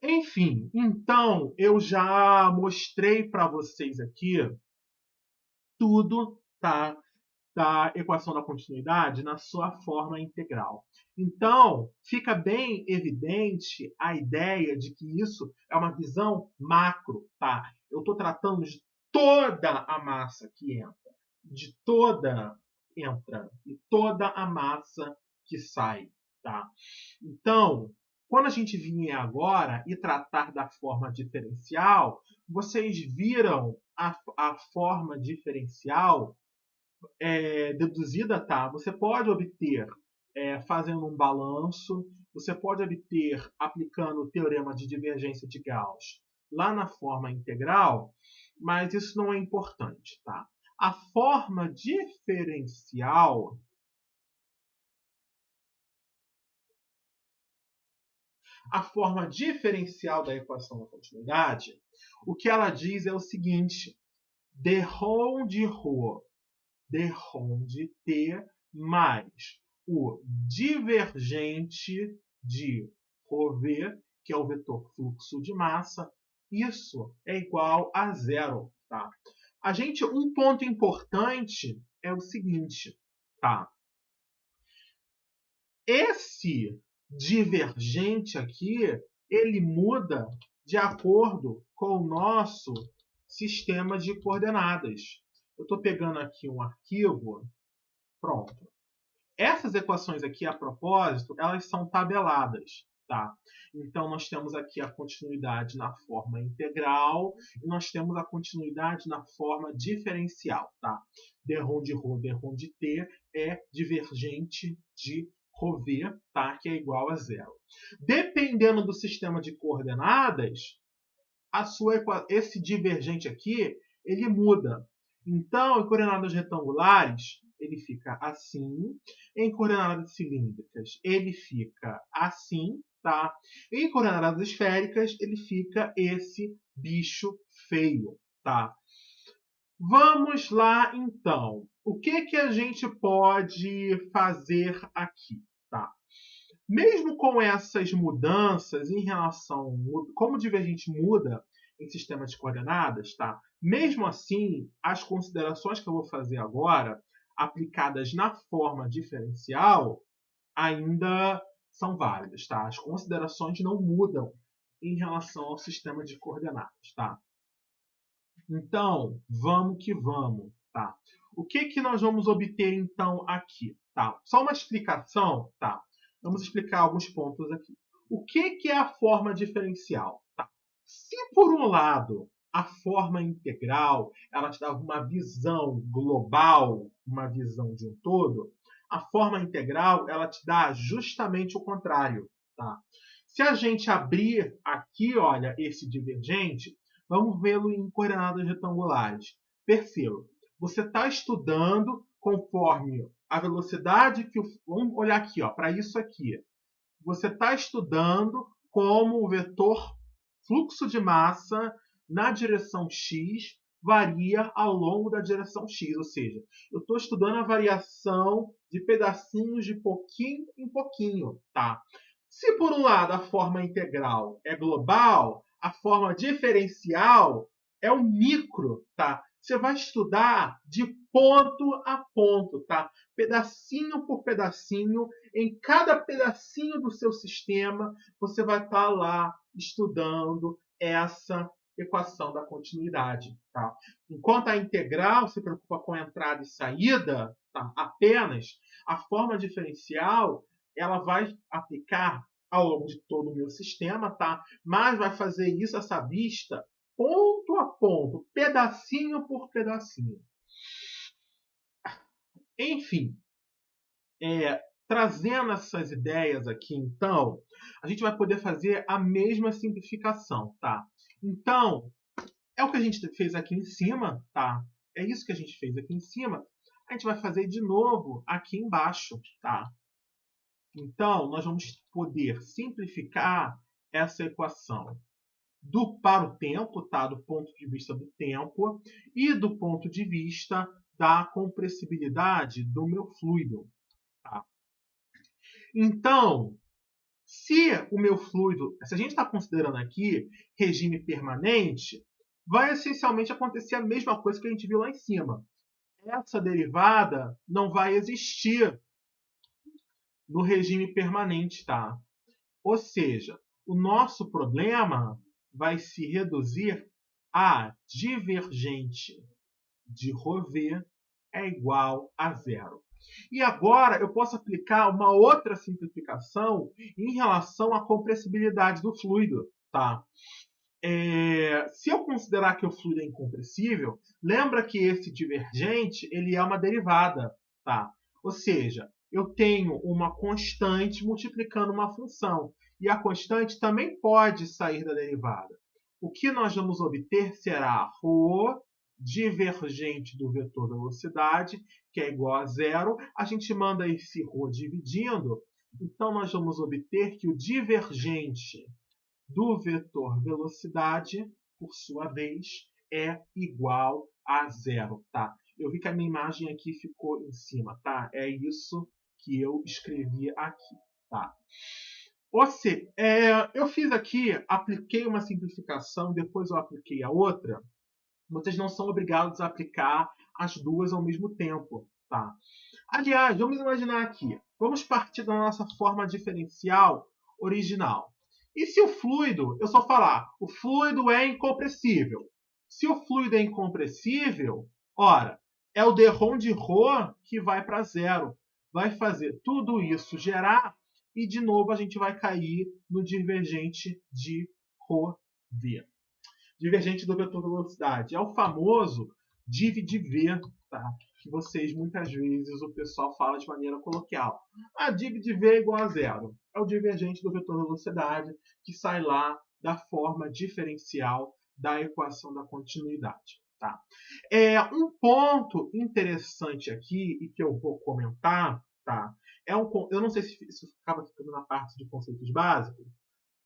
Enfim, então eu já mostrei para vocês aqui tudo, tá, da equação da continuidade na sua forma integral. Então, fica bem evidente a ideia de que isso é uma visão macro. Tá? Eu estou tratando de toda a massa que entra, de toda entra e toda a massa que sai. Tá? Então, quando a gente vier agora e tratar da forma diferencial, vocês viram a forma diferencial deduzida, tá? Você pode obter fazendo um balanço. Você pode obter aplicando o teorema de divergência de Gauss lá na forma integral, mas isso não é importante, tá? A forma diferencial da equação da continuidade, o que ela diz é o seguinte: d ρ de t mais o divergente de ρv, que é o vetor fluxo de massa, isso é igual a zero, tá? Um ponto importante é o seguinte, tá? Esse divergente aqui, ele muda de acordo com o nosso sistema de coordenadas. Eu estou pegando aqui um arquivo, pronto. Essas equações aqui, a propósito, elas são tabeladas, tá? Então, nós temos aqui a continuidade na forma integral e nós temos a continuidade na forma diferencial, tá? D1 de ρ, D1 de t é divergente de ρv, tá? Que é igual a zero. Dependendo do sistema de coordenadas, esse divergente aqui, ele muda. Então, em coordenadas retangulares, ele fica assim. Em coordenadas cilíndricas, ele fica assim, tá? Em coordenadas esféricas, ele fica esse bicho feio, tá? Vamos lá, então. O que a gente pode fazer aqui, tá? Mesmo com essas mudanças em relação como o divergente muda em sistema de coordenadas, tá? Mesmo assim, as considerações que eu vou fazer agora, aplicadas na forma diferencial, ainda são válidas, tá? As considerações não mudam em relação ao sistema de coordenadas, tá? Então, vamos que vamos, tá? O que nós vamos obter, então, aqui, tá? Só uma explicação, tá? Vamos explicar alguns pontos aqui. O que é a forma diferencial? Tá? Se, por um lado, a forma integral ela te dava uma visão global, uma visão de um todo, a forma integral ela te dá justamente o contrário, tá? Se a gente abrir aqui, olha, esse divergente, vamos vê-lo em coordenadas retangulares. Perceba, você está estudando conforme a velocidade que o... Vamos olhar aqui, para isso aqui. Você está estudando como o vetor fluxo de massa na direção x varia ao longo da direção x. Ou seja, eu estou estudando a variação de pedacinhos de pouquinho em pouquinho, tá? Se por um lado a forma integral é global, a forma diferencial é o micro, tá? Você vai estudar de ponto a ponto, tá? Pedacinho por pedacinho, em cada pedacinho do seu sistema, você vai estar lá estudando essa equação da continuidade, tá? Enquanto a integral se preocupa com entrada e saída, tá? Apenas, a forma diferencial ela vai aplicar ao longo de todo o meu sistema, tá? Mas vai fazer isso, essa vista, ponto a ponto, pedacinho por pedacinho. Enfim, trazendo essas ideias aqui, então, a gente vai poder fazer a mesma simplificação, tá? Então, é o que a gente fez aqui em cima, tá? É isso que a gente fez aqui em cima. A gente vai fazer de novo aqui embaixo, tá? Então, nós vamos poder simplificar essa equação para o tempo, tá? Do ponto de vista do tempo e do ponto de vista da compressibilidade do meu fluido. Tá? Então, se o meu fluido, se a gente está considerando aqui regime permanente, vai essencialmente acontecer a mesma coisa que a gente viu lá em cima. Essa derivada não vai existir no regime permanente, tá? Ou seja, o nosso problema vai se reduzir a divergente de ρv é igual a zero. E agora eu posso aplicar uma outra simplificação em relação à compressibilidade do fluido, tá? Se eu considerar que o fluido é incompressível, lembra que esse divergente ele é uma derivada, tá? Ou seja, eu tenho uma constante multiplicando uma função. E a constante também pode sair da derivada. O que nós vamos obter será ρ divergente do vetor velocidade, que é igual a zero. A gente manda esse ρ dividindo, então nós vamos obter que o divergente do vetor velocidade, por sua vez, é igual a zero. Tá? Eu vi que a minha imagem aqui ficou em cima. Tá? É isso que eu escrevi aqui. Tá? Ou seja, eu fiz aqui, apliquei uma simplificação, depois eu apliquei a outra. Vocês não são obrigados a aplicar as duas ao mesmo tempo. Tá? Aliás, vamos imaginar aqui. Vamos partir da nossa forma diferencial original. E se o fluido, eu só falar, o fluido é incompressível. Se o fluido é incompressível, ora, é o derrom de ρ que vai para zero. Vai fazer tudo isso gerar e, de novo, a gente vai cair no divergente de ρv. Divergente do vetor velocidade. É o famoso div de v, tá? Que vocês, muitas vezes, o pessoal fala de maneira coloquial. A div de v é igual a zero. É o divergente do vetor velocidade que sai lá da forma diferencial da equação da continuidade. Tá? Um ponto interessante aqui e que eu vou comentar, tá? Eu não sei se isso acaba ficando na parte de conceitos básicos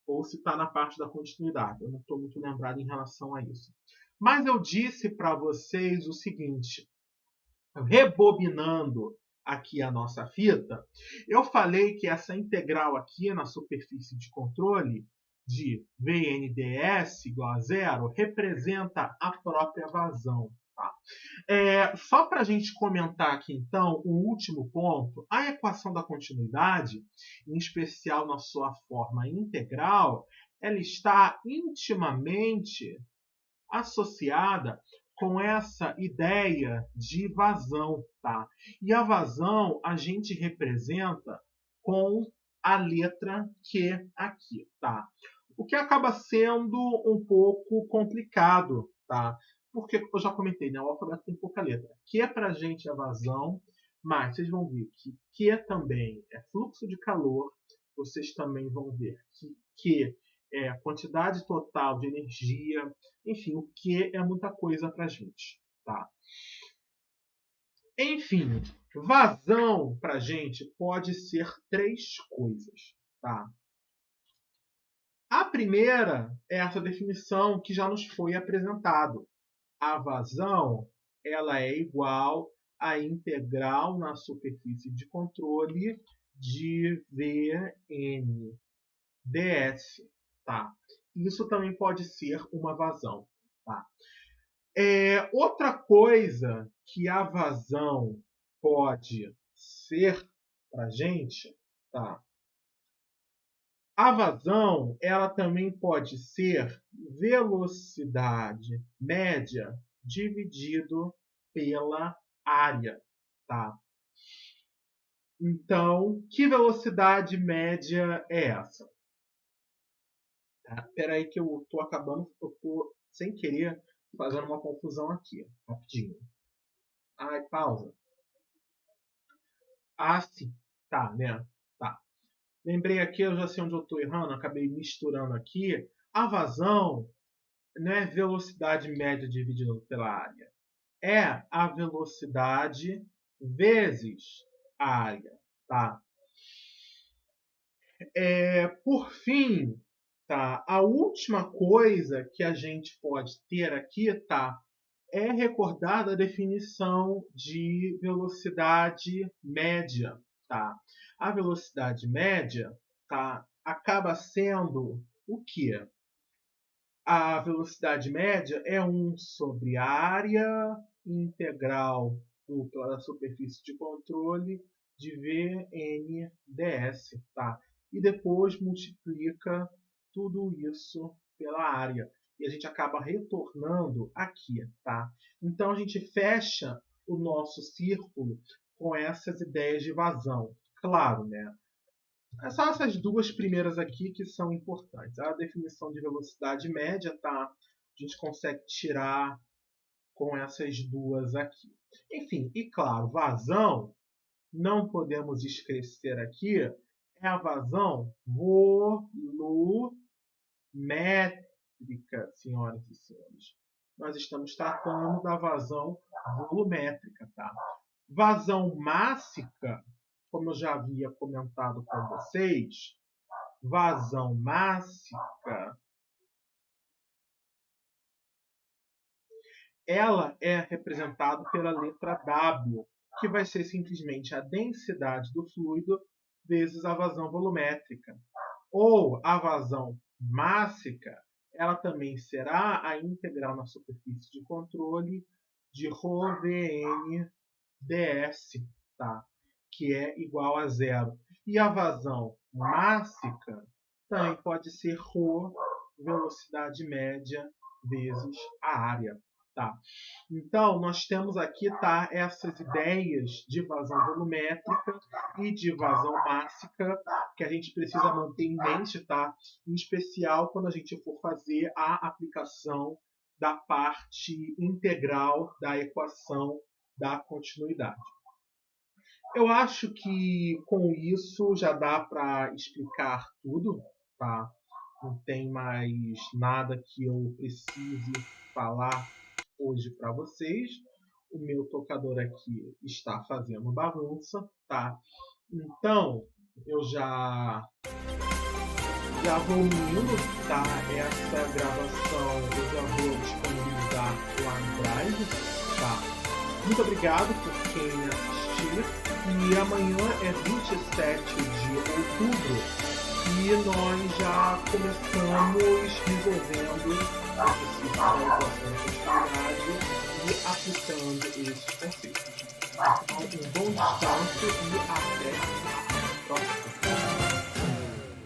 ou se está na parte da continuidade. Eu não estou muito lembrado em relação a isso. Mas eu disse para vocês o seguinte, rebobinando aqui a nossa fita, eu falei que essa integral aqui na superfície de controle de VNDS igual a zero representa a própria vazão. Tá? Só para a gente comentar aqui, então, o último ponto, a equação da continuidade, em especial na sua forma integral, ela está intimamente associada com essa ideia de vazão. Tá? E a vazão a gente representa com a letra Q aqui. Tá? O que acaba sendo um pouco complicado, tá? Porque eu já comentei, né? O alfabeto tem pouca letra. Q para a gente é vazão, mas vocês vão ver que Q também é fluxo de calor. Vocês também vão ver que Q é quantidade total de energia. Enfim, o Q é muita coisa para a gente. Tá? Enfim, vazão para a gente pode ser três coisas. Tá? A primeira é essa definição que já nos foi apresentado. A vazão ela é igual à integral na superfície de controle de Vn ds. Tá? Isso também pode ser uma vazão. Tá? Outra coisa que a vazão pode ser para a gente, tá? A vazão ela também pode ser velocidade média dividido pela área. Tá? Então, que velocidade média é essa? Espera aí que eu estou acabando, eu estou sem querer fazendo uma confusão aqui, rapidinho. Ai, pausa. Ah, sim. Tá, né? Tá. Lembrei aqui, eu já sei onde eu estou errando, acabei misturando aqui. A vazão não é velocidade média dividida pela área. É a velocidade vezes a área. Tá? Por fim, tá? A última coisa que a gente pode ter aqui, tá? É recordar da definição de velocidade média. Tá? A velocidade média, tá? Acaba sendo o quê? A velocidade média é 1 sobre a área integral dupla da superfície de controle de VNDS. Tá? E depois multiplica tudo isso pela área. E a gente acaba retornando aqui. Tá? Então a gente fecha o nosso círculo com essas ideias de vazão. Claro, né? São essas duas primeiras aqui que são importantes. A definição de velocidade média, tá? A gente consegue tirar com essas duas aqui. Enfim, e claro, vazão não podemos esquecer aqui é a vazão volumétrica, senhoras e senhores. Nós estamos tratando da vazão volumétrica, tá? Vazão mássica, como eu já havia comentado com vocês, vazão mássica, ela é representada pela letra W, que vai ser simplesmente a densidade do fluido vezes a vazão volumétrica. Ou a vazão mássica, ela também será a integral na superfície de controle de ρVn ds, tá? Que é igual a zero. E a vazão mássica também pode ser ρ, velocidade média, vezes a área. Tá? Então, nós temos aqui tá, essas ideias de vazão volumétrica e de vazão mássica que a gente precisa manter em mente, tá? Em especial quando a gente for fazer a aplicação da parte integral da equação da continuidade. Eu acho que com isso já dá para explicar tudo, tá? Não tem mais nada que eu precise falar hoje para vocês. O meu tocador aqui está fazendo bagunça, tá? Então, eu já vou indo, tá? Essa gravação eu já vou disponibilizar lá no Drive, tá? Muito obrigado por quem assistiu. E amanhã é 27 de outubro e nós já começamos resolvendo exercícios da equação da continuidade e aplicando esses conceitos. Então, um bom descanso e até a próxima.